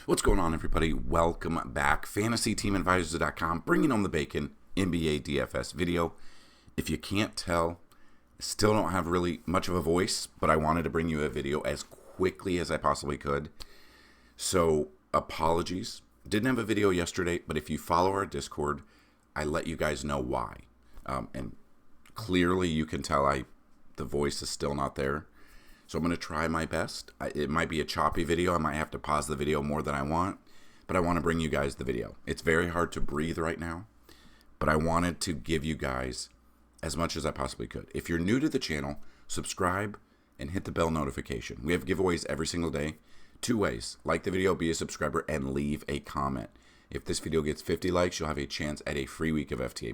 What's going on, everybody? Welcome back. FantasyTeamAdvisors.com, bringing home the bacon, NBA DFS video. If you can't tell, still don't have really much of a voice, but I wanted to bring you a video as quickly as I possibly could. So, apologies. Didn't have a video yesterday, but if you follow our Discord, I let you guys know why. And clearly you can tell the voice is still not there. So I'm going to try my best. It might be a choppy video. I might have to pause the video more than I want, but I want to bring you guys the video. It's very hard to breathe right now, but I wanted to give you guys as much as I possibly could. If you're new to the channel, subscribe and hit the bell notification. We have giveaways every single day. 2 ways. Like the video, be a subscriber, and leave a comment. If this video gets 50 likes, you'll have a chance at a free week of FTA+.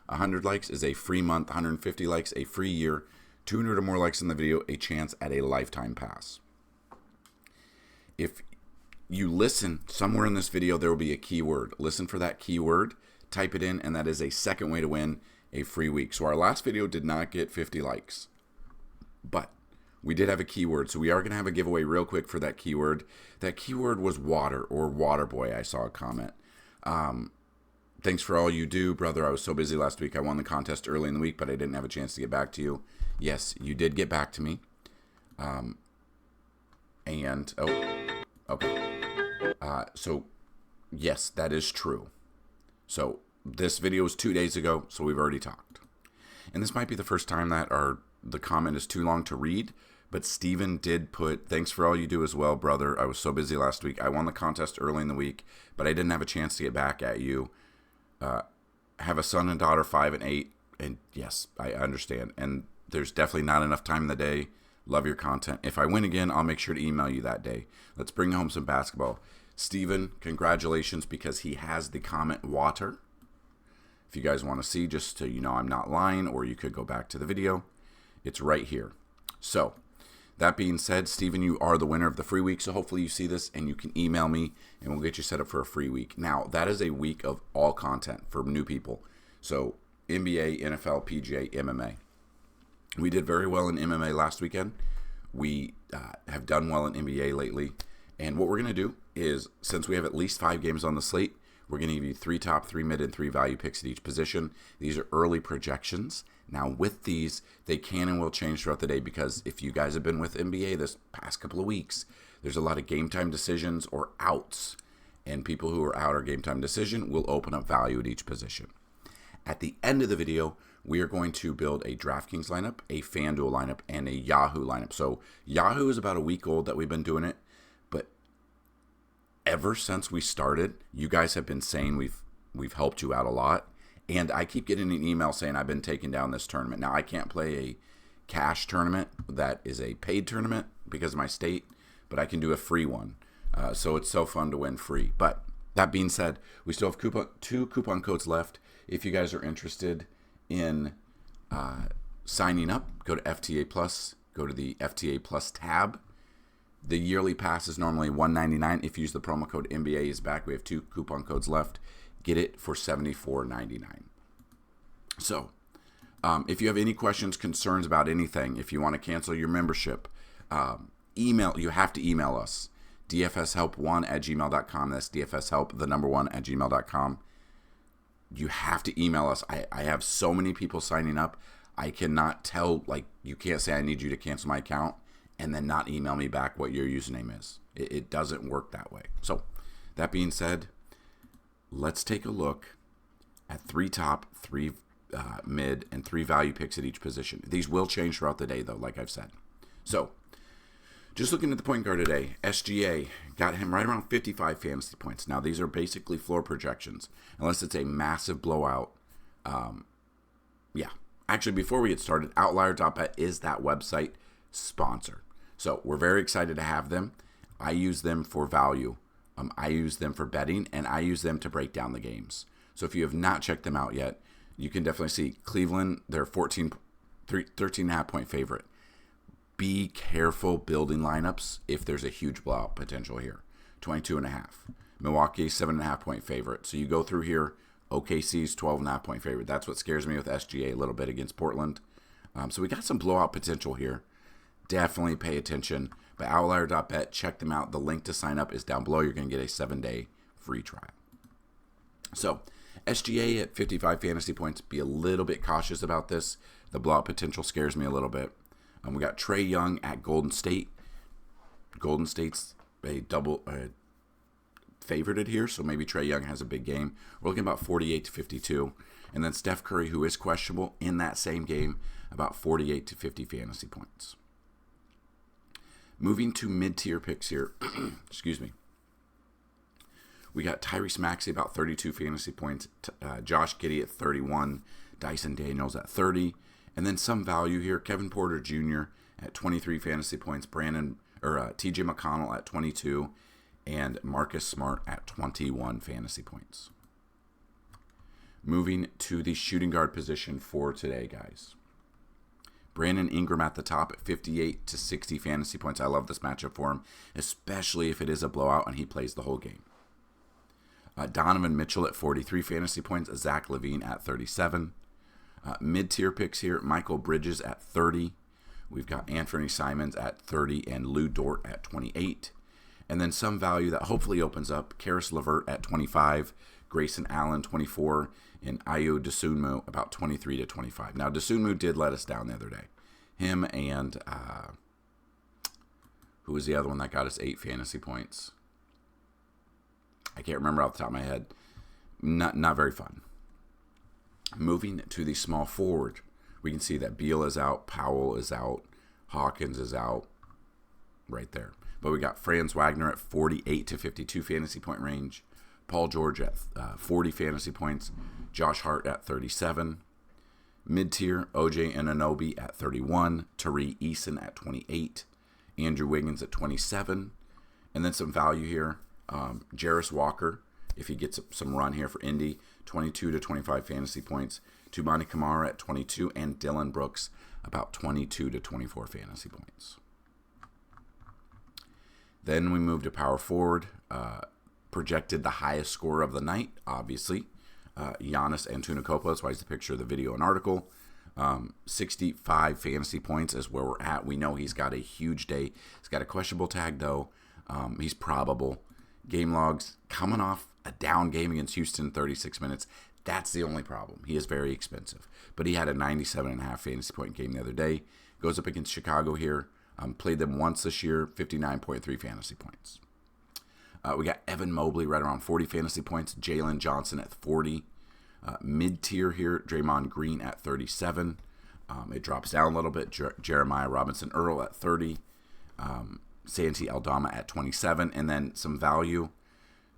100 likes is a free month. 150 likes, a free year. 200 or more likes in the video, a chance at a lifetime pass. If you listen somewhere in this video, there will be a keyword. Listen for that keyword, type it in, and that is a second way to win a free week. So our last video did not get 50 likes, but we did have a keyword. So we are going to have a giveaway real quick for that keyword. That keyword was water or water boy. I saw a comment. Thanks for all you do, brother. I was so busy last week. I won the contest early in the week, but I didn't have a chance to get back to you. Yes, you did get back to me. So, yes, that is true. So, this video was 2 days ago, so we've already talked. And this might be the first time that the comment is too long to read, but Steven did put, thanks for all you do as well, brother. I was so busy last week. I won the contest early in the week, but I didn't have a chance to get back at you. Have a son and daughter, 5 and 8, and yes, I understand. And there's definitely not enough time in the day. Love your content. If I win again, I'll make sure to email you that day. Let's bring home some basketball. Steven, congratulations, because he has the comment water. If you guys want to see, just so you know I'm not lying, or you could go back to the video. It's right here. So, that being said, Steven, you are the winner of the free week, so hopefully you see this and you can email me and we'll get you set up for a free week. Now, that is a week of all content for new people. So, NBA, NFL, PGA, MMA. We did very well in MMA last weekend. We have done well in NBA lately. And what we're going to do is, since we have at least 5 games on the slate, we're going to give you 3 top, 3 mid, and 3 value picks at each position. These are early projections. Now, with these, they can and will change throughout the day, because if you guys have been with NBA this past couple of weeks, there's a lot of game time decisions or outs. And people who are out or game time decision will open up value at each position. At the end of the video, we are going to build a DraftKings lineup, a FanDuel lineup, and a Yahoo lineup. So Yahoo is about a week old that we've been doing it, but ever since we started, you guys have been saying we've helped you out a lot, and I keep getting an email saying I've been taking down this tournament. Now, I can't play a cash tournament that is a paid tournament because of my state, but I can do a free one. So it's so fun to win free. But that being said, we still have 2 coupon codes left. If you guys are interested in signing up, go to FTA Plus, go to the FTA Plus tab. The yearly pass is normally $199. If you use the promo code NBA is back, we have 2 coupon codes left. Get it for $74.99. So, if you have any questions, concerns about anything, if you want to cancel your membership, you have to email us, dfshelp1@gmail.com. That's dfshelp, the number 1@gmail.com. You have to email us. I have so many people signing up. I cannot tell, you can't say I need you to cancel my account and then not email me back what your username is. It doesn't work that way. So, that being said, let's take a look at 3 top, 3 mid, and 3 value picks at each position. These will change throughout the day, though, like I've said. So, just looking at the point guard today, SGA got him right around 55 fantasy points. Now, these are basically floor projections, unless it's a massive blowout. Yeah. Actually, before we get started, Outlier.bet is that website sponsor. So, we're very excited to have them. I use them for value. I use them for betting, and I use them to break down the games. So if you have not checked them out yet, you can definitely see Cleveland, they're 13.5 point favorite. Be careful building lineups if there's a huge blowout potential here. 22.5. Milwaukee, 7.5 point favorite. So you go through here, OKC's 12.5 point favorite. That's what scares me with SGA a little bit against Portland. So we got some blowout potential here. Definitely pay attention. But outlier.bet, check them out. The link to sign up is down below. You're going to get a 7-day free trial. So, SGA at 55 fantasy points. Be a little bit cautious about this. The blowout potential scares me a little bit. We got Trae Young at Golden State. Golden State's a double favorited here, so maybe Trae Young has a big game. We're looking about 48 to 52. And then Steph Curry, who is questionable in that same game, about 48 to 50 fantasy points. Moving to mid-tier picks here. Excuse me. We got Tyrese Maxey about 32 fantasy points. Josh Giddey at 31. Dyson Daniels at 30. And then some value here. Kevin Porter Jr. at 23 fantasy points. TJ McConnell at 22. And Marcus Smart at 21 fantasy points. Moving to the shooting guard position for today, guys. Brandon Ingram at the top at 58 to 60 fantasy points. I love this matchup for him, especially if it is a blowout and he plays the whole game. Donovan Mitchell at 43 fantasy points. Zach LaVine at 37. Mid-tier picks here. Michael Bridges at 30. We've got Anthony Simons at 30 and Lou Dort at 28. And then some value that hopefully opens up. Karis LeVert at 25. Grayson Allen 24. And Ayo Dosunmu about 23 to 25. Now, Dosunmu did let us down the other day. Him and who was the other one that got us 8 fantasy points? I can't remember off the top of my head. Not very fun. Moving to the small forward, we can see that Beal is out, Powell is out, Hawkins is out, right there. But we got Franz Wagner at 48 to 52 fantasy point range, Paul George at 40 fantasy points, Josh Hart at 37. Mid-tier, OJ Anunoby at 31, Tari Eason at 28, Andrew Wiggins at 27. And then some value here, Jarris Walker, if he gets some run here for Indy, 22 to 25 fantasy points. Toumani Camara at 22, and Dylan Brooks about 22 to 24 fantasy points. Then we move to power forward. Projected the highest scorer of the night, obviously. Giannis Antetokounmpo. That's why it's the picture of the video and article. 65 fantasy points is where we're at. We know he's got a huge day. He's got a questionable tag, though. He's probable. Game logs coming off a down game against Houston, 36 minutes. That's the only problem. He is very expensive. But he had a 97.5 fantasy point game the other day. Goes up against Chicago here. Played them once this year, 59.3 fantasy points. We got Evan Mobley right around 40 fantasy points. Jalen Johnson at 40. Mid-tier here, Draymond Green at 37. It drops down a little bit. Jeremiah Robinson Earl at 30. Santi Aldama at 27. And then some value.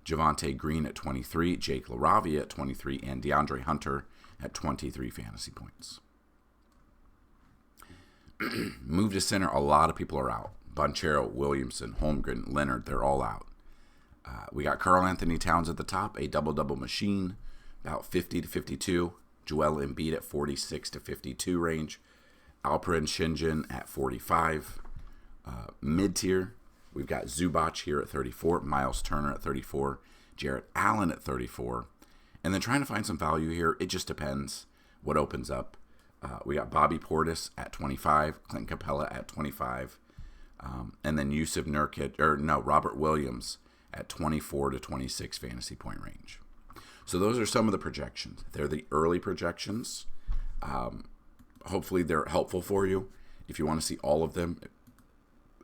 Javonte Green at 23. Jake LaRavia at 23. And DeAndre Hunter at 23 fantasy points. Move to center. A lot of people are out. Banchero, Williamson, Holmgren, Leonard, they're all out. We got Karl Anthony Towns at the top, a double-double machine, about 50 to 52. Joel Embiid at 46 to 52 range. Alperen Sengun at 45. Mid-tier, we've got Zubac here at 34. Miles Turner at 34. Jarrett Allen at 34. And then trying to find some value here, it just depends what opens up. We got Bobby Portis at 25. Clint Capella at 25. And then Robert Williams at 24 to 26 fantasy point range. So those are some of the projections. They're the early projections. Hopefully they're helpful for you. If you want to see all of them,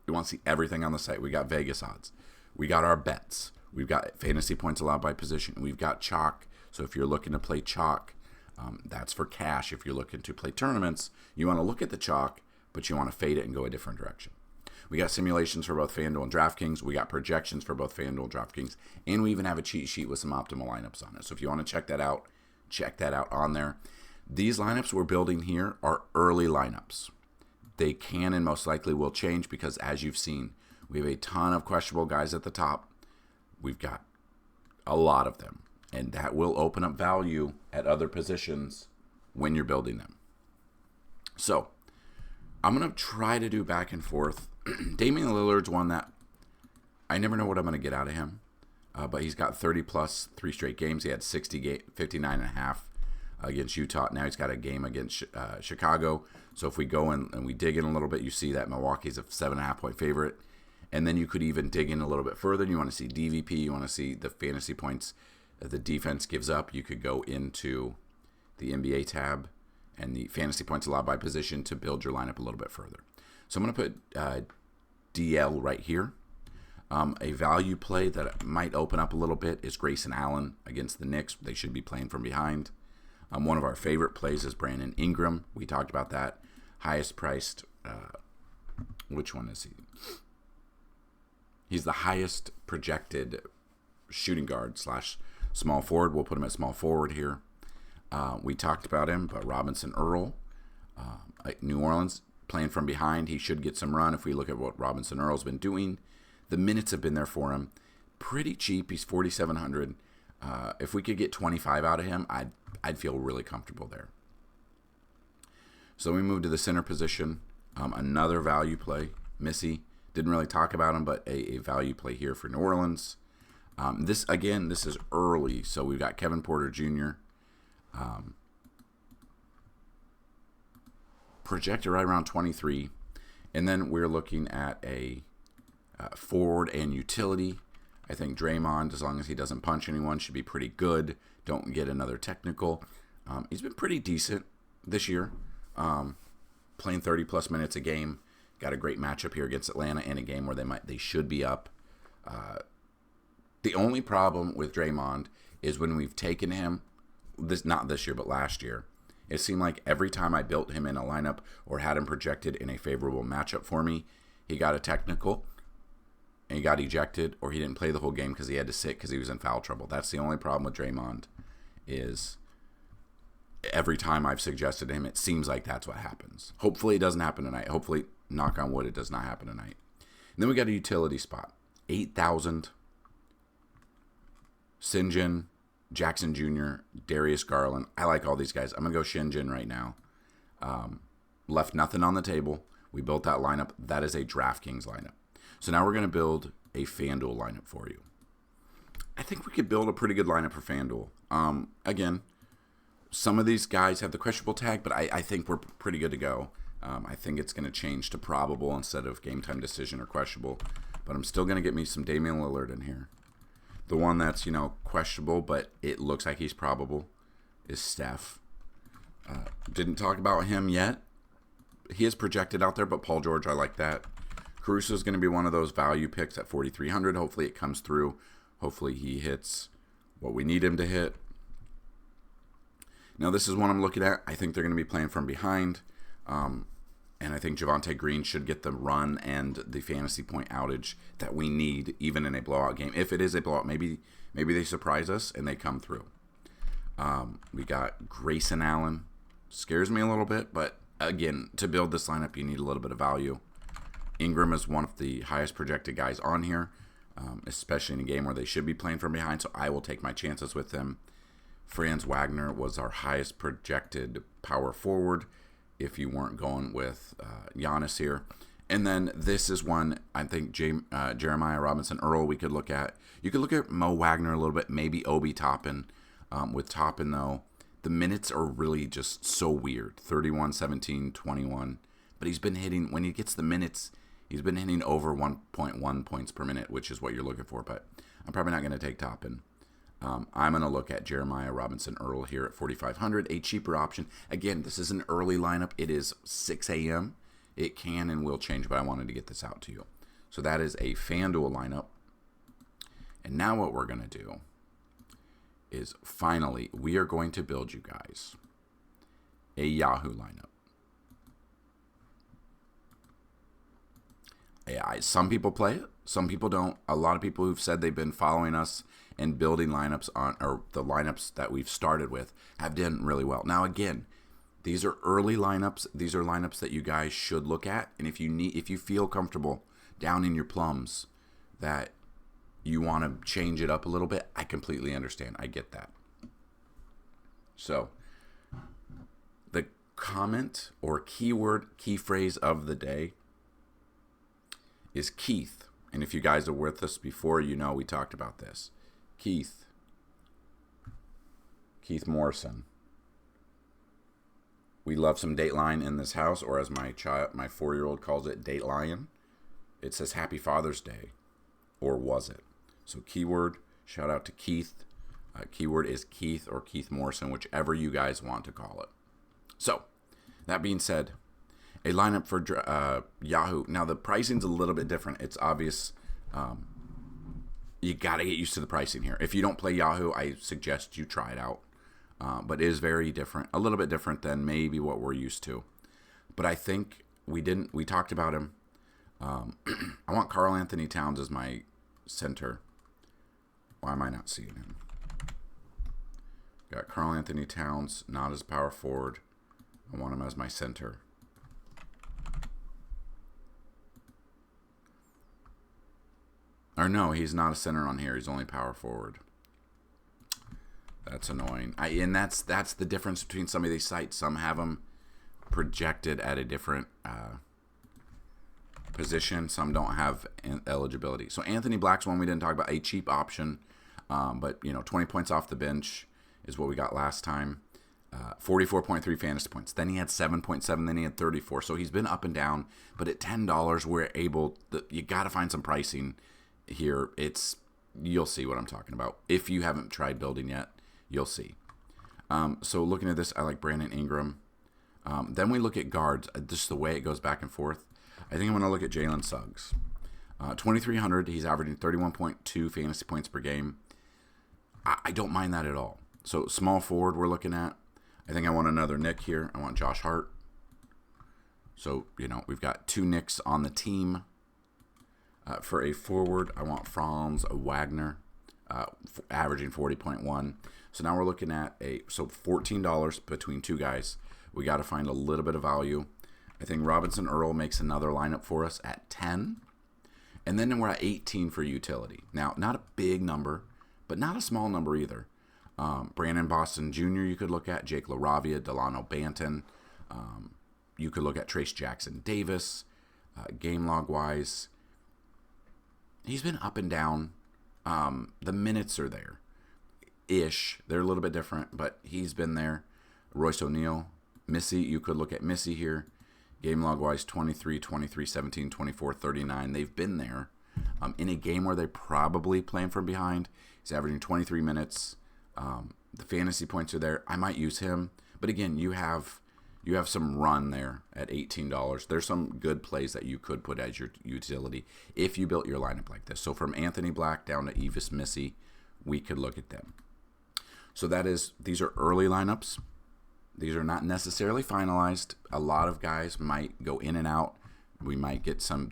you want to see everything on the site, we got Vegas odds. We got our bets. We've got fantasy points allowed by position. We've got chalk. So if you're looking to play chalk, that's for cash. If you're looking to play tournaments, you want to look at the chalk, but you want to fade it and go a different direction. We got simulations for both FanDuel and DraftKings. We got projections for both FanDuel and DraftKings. And we even have a cheat sheet with some optimal lineups on it. So if you want to check that out on there. These lineups we're building here are early lineups. They can and most likely will change because, as you've seen, we have a ton of questionable guys at the top. We've got a lot of them. And that will open up value at other positions when you're building them. So I'm going to try to do back and forth. Damian Lillard's one that I never know what I'm going to get out of him. But he's got 30 plus 3 straight games. He had 59.5 against Utah. Now he's got a game against Chicago. So if we go in and we dig in a little bit, you see that Milwaukee's a 7.5 point favorite. And then you could even dig in a little bit further. You want to see DVP. You want to see the fantasy points that the defense gives up. You could go into the NBA tab and the fantasy points allowed by position to build your lineup a little bit further. So I'm going to put DL right here. A value play that might open up a little bit is Grayson Allen against the Knicks. They should be playing from behind. One of our favorite plays is Brandon Ingram. We talked about that. Highest priced. Which one is he? He's the highest projected shooting guard / small forward. We'll put him at small forward here. We talked about him, but Robinson Earl, New Orleans, playing from behind. He should get some run if we look at what Robinson Earl's been doing. The minutes have been there for him. Pretty cheap. He's $4,700. If we could get 25 out of him, I'd feel really comfortable there. So we move to the center position. Another value play. Missy. Didn't really talk about him, but a value play here for New Orleans. This is early. So we've got Kevin Porter Jr. Projected right around 23. And then we're looking at a forward and utility. I think Draymond, as long as he doesn't punch anyone, should be pretty good. Don't get another technical. He's been pretty decent this year. Playing 30-plus minutes a game. Got a great matchup here against Atlanta in a game where they should be up. The only problem with Draymond is when we've taken him, not this year, but last year, it seemed like every time I built him in a lineup or had him projected in a favorable matchup for me, he got a technical and he got ejected, or he didn't play the whole game because he had to sit because he was in foul trouble. That's the only problem with Draymond, is every time I've suggested him, it seems like that's what happens. Hopefully it doesn't happen tonight. Hopefully, knock on wood, it does not happen tonight. And then we got a utility spot. 8,000. Sinjin, Jackson Jr., Darius Garland. I like all these guys. I'm going to go Shinjin right now. Left nothing on the table. We built that lineup. That is a DraftKings lineup. So now we're going to build a FanDuel lineup for you. I think we could build a pretty good lineup for FanDuel. Again, some of these guys have the questionable tag, but I think we're pretty good to go. I think it's going to change to probable instead of game time decision or questionable. But I'm still going to get me some Damian Lillard in here. The one that's, questionable, but it looks like he's probable, is Steph. Didn't talk about him yet. He is projected out there, but Paul George, I like that. Caruso is going to be one of those value picks at 4,300. Hopefully it comes through. Hopefully he hits what we need him to hit. Now this is one I'm looking at. I think they're going to be playing from behind. And I think Javonte Green should get the run and the fantasy point outage that we need, even in a blowout game. If it is a blowout, maybe they surprise us and they come through. We got Grayson Allen. Scares me a little bit, but again, to build this lineup, you need a little bit of value. Ingram is one of the highest projected guys on here, especially in a game where they should be playing from behind, so I will take my chances with him. Franz Wagner was our highest projected power forward, if you weren't going with Giannis here. And then this is one, I think, Jeremiah Robinson Earl we could look at. You could look at Mo Wagner a little bit, maybe Obi Toppin. With Toppin, though, the minutes are really just so weird. 31, 17, 21. But he's been hitting, when he gets the minutes, he's been hitting over 1.1 points per minute, which is what you're looking for. But I'm probably not going to take Toppin. I'm going to look at Jeremiah Robinson Earl here at 4,500, a cheaper option. Again, this is an early lineup. It is 6 a.m. It can and will change, but I wanted to get this out to you. So that is a FanDuel lineup. And now what we're going to do is finally, we are going to build you guys a Yahoo lineup. Some people play it, some people don't. A lot of people who've said they've been following us and building lineups on, or the lineups that we've started with, have done really well. Now again, these are early lineups. These are lineups that you guys should look at. And if you feel comfortable down in your plums that you want to change it up a little bit, I completely understand. I get that. So the comment or keyword, key phrase of the day is Keith. And if you guys are with us before, you know we talked about this. Keith Morrison. We love some Dateline in this house, or as my 4-year-old calls it, Dateline. It says Happy Father's Day, or was it? So keyword, shout out to Keith. Keyword is Keith or Keith Morrison, whichever you guys want to call it. So, that being said, a lineup for Yahoo. Now, the pricing's a little bit different. It's obvious. You got to get used to the pricing here. If you don't play Yahoo, I suggest you try it out. But it is very different, a little bit different than maybe what we're used to. But I think we talked about him. I want Karl Anthony Towns as my center. Why am I not seeing him? Got Karl Anthony Towns, not as power forward. I want him as my center. Or no, he's not a center on here. He's only power forward. That's annoying. And that's the difference between some of these sites. Some have them projected at a different position. Some don't have eligibility. So Anthony Black's one we didn't talk about. A cheap option, but 20 points off the bench is what we got last time. 44.3 fantasy points. Then he had 7.7. Then he had 34. So he's been up and down. But at $10, we're able. You got to find some pricing here. You'll see what I'm talking about. If you haven't tried building yet, you'll see. So looking at this, I like Brandon Ingram. Then we look at guards. Just the way it goes back and forth. I think I'm going to look at Jalen Suggs. 2,300. He's averaging 31.2 fantasy points per game. I don't mind that at all. So small forward we're looking at. I think I want another Nick here. I want Josh Hart. So, we've got two Nicks on the team. For a forward, I want Franz Wagner, averaging 40.1. So now we're looking at $14 between two guys. We got to find a little bit of value. I think Robinson Earl makes another lineup for us at 10. And then we're at 18 for utility. Now, not a big number, but not a small number either. Brandon Boston Jr. you could look at. Jake LaRavia, Delano Banton. You could look at Trace Jackson Davis. Game log-wise, he's been up and down. The minutes are there-ish. They're a little bit different, but he's been there. Royce O'Neal. Missy, you could look at Missy here. Game log-wise, 23, 23, 17, 24, 39. They've been there. In a game where they're probably playing from behind, he's averaging 23 minutes. The fantasy points are there. I might use him. But again, you have some run there at $18. There's some good plays that you could put as your utility if you built your lineup like this. So from Anthony Black down to Evis Missy, we could look at them. So these are early lineups. These are not necessarily finalized. A lot of guys might go in and out. We might get some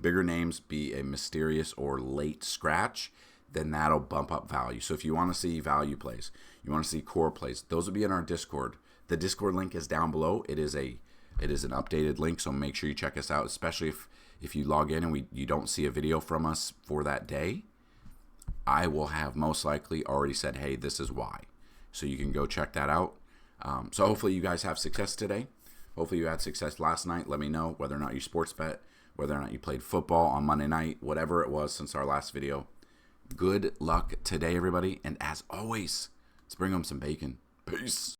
bigger names be a mysterious or late scratch. Then that'll bump up value. So if you want to see value plays, you want to see core plays, those will be in our Discord. The Discord link is down below. It is an updated link, so make sure you check us out, especially if you log in and you don't see a video from us for that day. I will have most likely already said, hey, this is why. So you can go check that out. So hopefully you guys have success today. Hopefully you had success last night. Let me know whether or not you sports bet, whether or not you played football on Monday night, whatever it was since our last video. Good luck today, everybody. And as always, let's bring home some bacon. Peace.